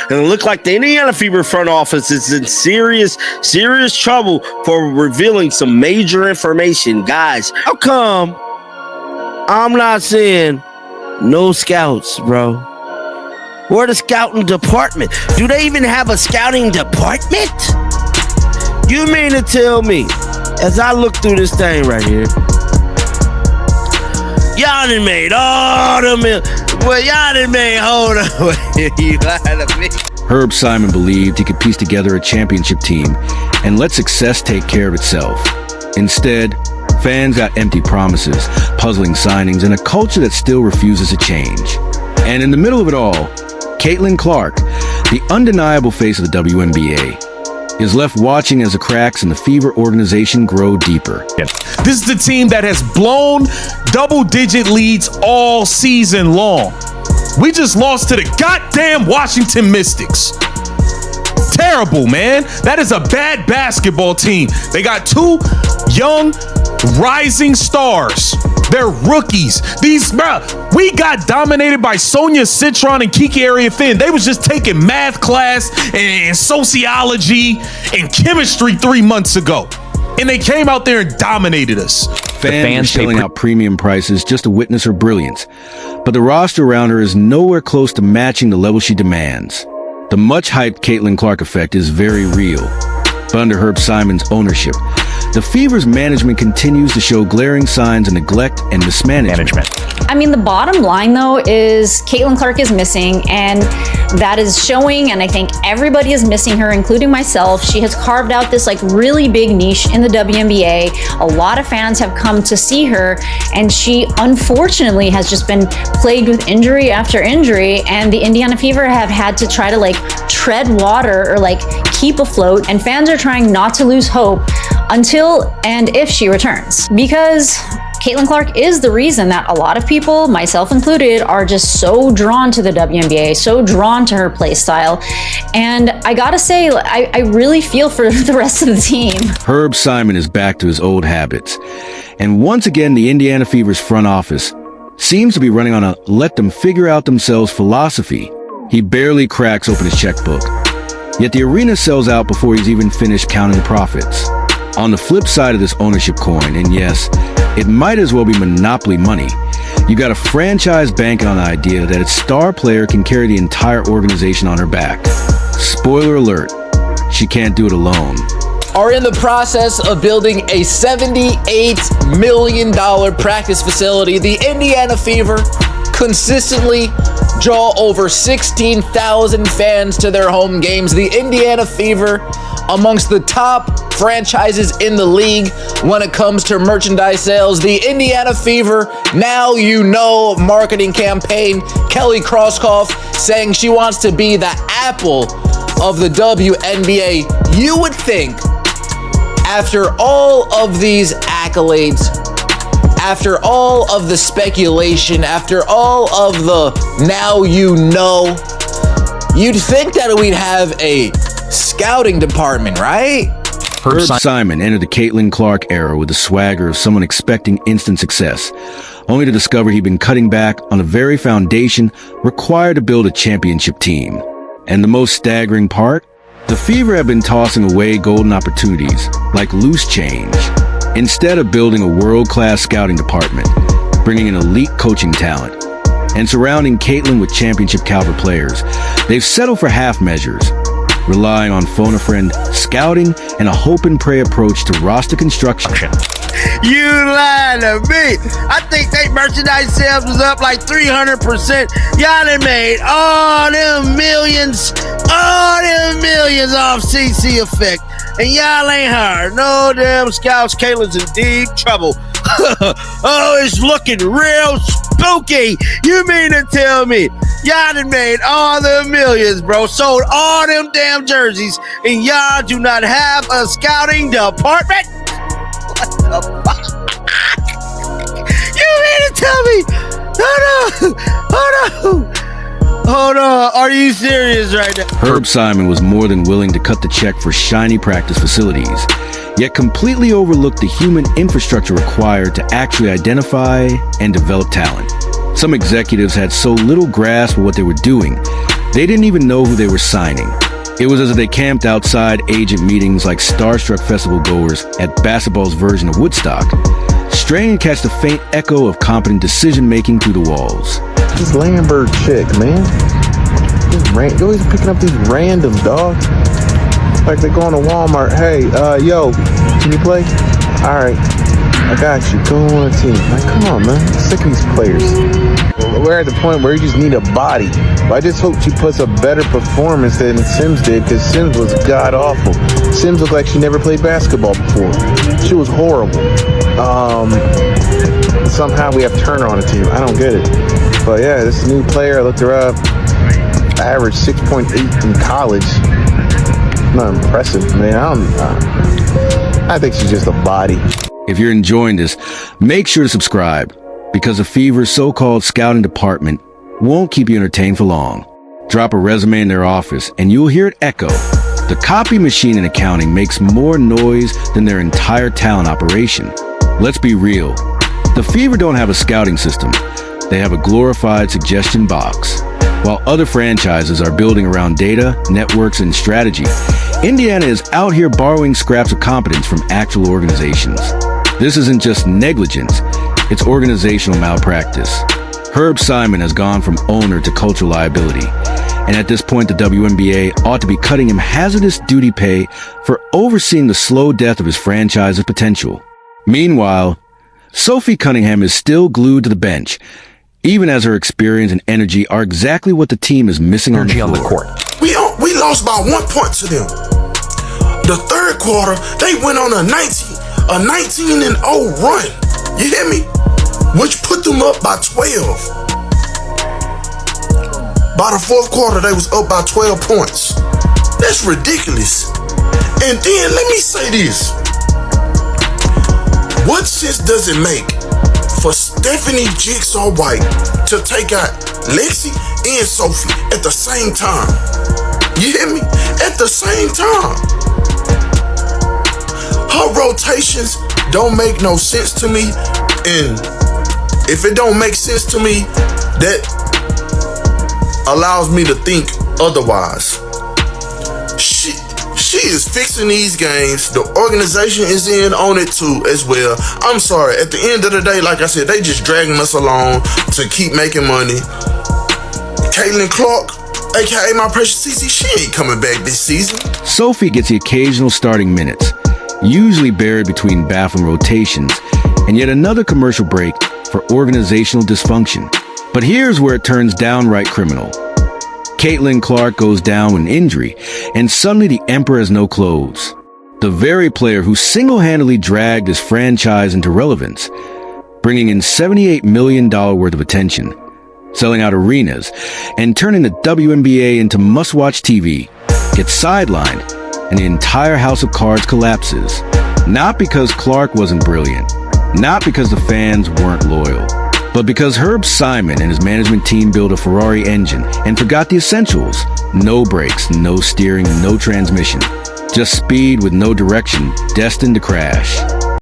And it looked like the Indiana Fever front office is in serious trouble for revealing some major information. Guys, how come I'm not seeing no scouts, bro? Where the scouting department? Do they even have a scouting department? You mean to tell me, as I look through this thing right here, y'all done made all the well, y'all done made, hold on, you lied to me. Herb Simon believed he could piece together a championship team and let success take care of itself. Instead, fans got empty promises, puzzling signings, and a culture that still refuses to change. And in the middle of it all, Caitlin Clark, the undeniable face of the WNBA, is left watching as the cracks in the Fever organization grow deeper. This is the team that has blown double-digit leads all season long. We just lost to the goddamn Washington Mystics. Terrible, man. That is a bad basketball team. They got two young, rising stars. They're rookies. We got dominated by Sonia Citron and Kiki Area-Finn. They was just taking math class and sociology and chemistry 3 months ago. And they came out there and dominated us. Fans shelling out premium prices just to witness her brilliance. But the roster around her is nowhere close to matching the level she demands. The much-hyped Caitlin Clark effect is very real. But under Herb Simon's ownership, the Fever's management continues to show glaring signs of neglect and mismanagement. I mean, the bottom line, though, is Caitlin Clark is missing, and that is showing, and I think everybody is missing her, including myself. She has carved out this really big niche in the WNBA. A lot of fans have come to see her, and she unfortunately has just been plagued with injury after injury, and the Indiana Fever have had to try to tread water or keep afloat, and fans are trying not to lose hope until and if she returns, because Caitlin Clark is the reason that a lot of people, myself included, are just so drawn to the WNBA, so drawn to her play style. And I gotta say, I really feel for the rest of the team. Herb Simon is back to his old habits. And once again, the Indiana Fever's front office seems to be running on a let them figure out themselves philosophy. He barely cracks open his checkbook. Yet the arena sells out before he's even finished counting the profits. On the flip side of this ownership coin, and yes, it might as well be monopoly money, you got a franchise banking on the idea that its star player can carry the entire organization on her back. Spoiler alert, she can't do it alone. Are in the process of building a $78 million practice facility. The Indiana Fever consistently draw over 16,000 fans to their home games. The Indiana Fever, amongst the top franchises in the league when it comes to merchandise sales. The Indiana Fever, now you know, marketing campaign. Kelly Krauskopf saying she wants to be the Apple of the WNBA. You would think, after all of these accolades, after all of the speculation, after all of the now you know, you'd think that we'd have a scouting department, right? Herb Simon entered the Caitlin Clark era with the swagger of someone expecting instant success, only to discover he'd been cutting back on the very foundation required to build a championship team. And the most staggering part? The Fever have been tossing away golden opportunities like loose change. Instead of building a world-class scouting department, bringing in elite coaching talent, and surrounding Caitlin with championship-caliber players, they've settled for half measures, relying on phone-a-friend scouting and a hope-and-pray approach to roster construction. You lied to me. I think they merchandise sales was up 300%. Y'all done made all them millions off CC Effect. And y'all ain't hired no damn scouts. Caitlin's in deep trouble. Oh, it's looking real spooky. You mean to tell me y'all done made all the millions, bro, sold all them damn jerseys, and y'all do not have a scouting department? What the fuck? You mean to tell me? Hold on. Are you serious right now? Herb Simon was more than willing to cut the check for shiny practice facilities, yet completely overlooked the human infrastructure required to actually identify and develop talent. Some executives had so little grasp of what they were doing, They didn't even know who they were signing. It was as if they camped outside agent meetings like starstruck festival goers at basketball's version of Woodstock, straining to catch the faint echo of competent decision-making through the walls. This Lambert chick, man. They're always picking up these randoms, dog. Like they're going to Walmart. Hey, yo, can you play? All right, I got you. Go on a team. Like, come on, man. I'm sick of these players. We're at the point where you just need a body. But I just hope she puts a better performance than Sims did, because Sims was god-awful. Sims looked like she never played basketball before. She was horrible. Somehow we have Turner on the team. I don't get it. But yeah, this new player, I looked her up. Average 6.8 in college. Not impressive, man. I think she's just a body. If you're enjoying this, make sure to subscribe, because the Fever's so-called scouting department won't keep you entertained for long. Drop a resume in their office and you'll hear it echo. The copy machine in accounting makes more noise than their entire talent operation. Let's be real. The Fever don't have a scouting system. They have a glorified suggestion box. While other franchises are building around data, networks, and strategy, Indiana is out here borrowing scraps of competence from actual organizations. This isn't just negligence, it's organizational malpractice. Herb Simon has gone from owner to cultural liability, and at this point the WNBA ought to be cutting him hazardous duty pay for overseeing the slow death of his franchise's potential. Meanwhile, Sophie Cunningham is still glued to the bench, even as her experience and energy are exactly what the team is missing on the court. We lost by 1 point to them. The third quarter, they went on a 19-0 run. You hear me? Which put them up by 12. By the fourth quarter, they was up by 12 points. That's ridiculous. And then let me say this. What sense does it make for Stephanie Jigsaw White to take out Lexi and Sophie at the same time? You hear me? At the same time. Her rotations don't make no sense to me, and if it don't make sense to me, that allows me to think otherwise. She is fixing these games. The organization is in on it too as well. I'm sorry, at the end of the day, like I said, they just dragging us along to keep making money. Caitlin Clark, aka my precious CC, she ain't coming back this season. Sophie gets the occasional starting minutes, usually buried between baffling rotations, and yet another commercial break for organizational dysfunction. But here's where it turns downright criminal. Caitlin Clark goes down with an injury, and suddenly the Emperor has no clothes. The very player who single-handedly dragged his franchise into relevance, bringing in $78 million worth of attention, selling out arenas, and turning the WNBA into must-watch TV, gets sidelined, and the entire house of cards collapses. Not because Clark wasn't brilliant, not because the fans weren't loyal, but because Herb Simon and his management team built a Ferrari engine and forgot the essentials. No brakes, no steering, no transmission. Just speed with no direction, destined to crash.